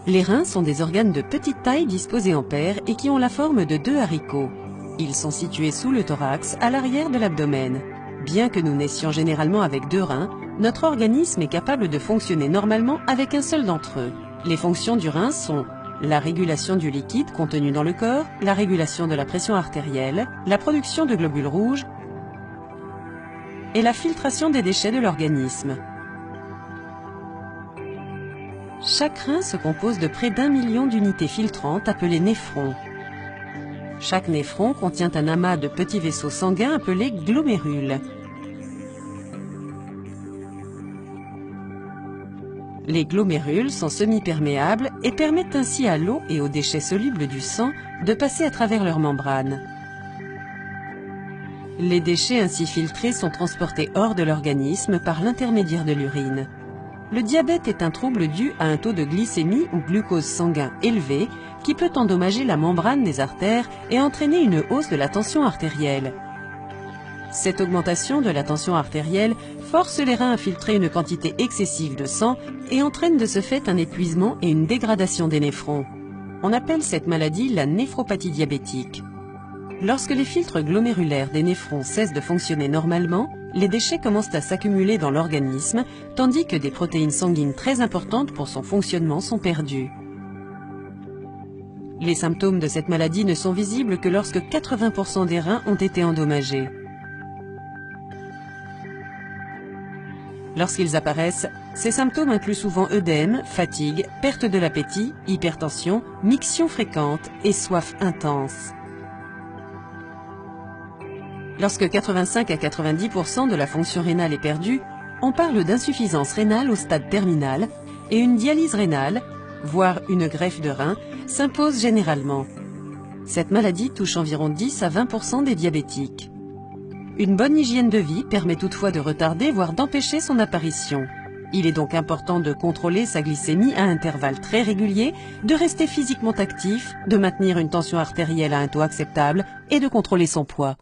Les reins sont des organes de petite taille disposés en paires et qui ont la forme de 2 haricots. Ils sont situés sous le thorax, à l'arrière de l'abdomen. Bien que nous naissions généralement avec 2 reins, notre organisme est capable de fonctionner normalement avec un seul d'entre eux. Les fonctions du rein sont la régulation du liquide contenu dans le corps, la régulation de la pression artérielle, la production de globules rouges et la filtration des déchets de l'organisme. Chaque rein se compose de près d'1 million d'unités filtrantes appelées néphrons. Chaque néphron contient un amas de petits vaisseaux sanguins appelés glomérules. Les glomérules sont semi-perméables et permettent ainsi à l'eau et aux déchets solubles du sang de passer à travers leurs membranes. Les déchets ainsi filtrés sont transportés hors de l'organisme par l'intermédiaire de l'urine. Le diabète est un trouble dû à un taux de glycémie ou glucose sanguin élevé qui peut endommager la membrane des artères et entraîner une hausse de la tension artérielle. Cette augmentation de la tension artérielle force les reins à filtrer une quantité excessive de sang et entraîne de ce fait un épuisement et une dégradation des néphrons. On appelle cette maladie la néphropathie diabétique. Lorsque les filtres glomérulaires des néphrons cessent de fonctionner normalement, les déchets commencent à s'accumuler dans l'organisme, tandis que des protéines sanguines très importantes pour son fonctionnement sont perdues. Les symptômes de cette maladie ne sont visibles que lorsque 80% des reins ont été endommagés. Lorsqu'ils apparaissent, ces symptômes incluent souvent œdème, fatigue, perte de l'appétit, hypertension, miction fréquente et soif intense. Lorsque 85 à 90% de la fonction rénale est perdue, on parle d'insuffisance rénale au stade terminal et une dialyse rénale, voire une greffe de rein, s'impose généralement. Cette maladie touche environ 10 à 20% des diabétiques. Une bonne hygiène de vie permet toutefois de retarder, voire d'empêcher son apparition. Il est donc important de contrôler sa glycémie à intervalles très réguliers, de rester physiquement actif, de maintenir une tension artérielle à un taux acceptable et de contrôler son poids.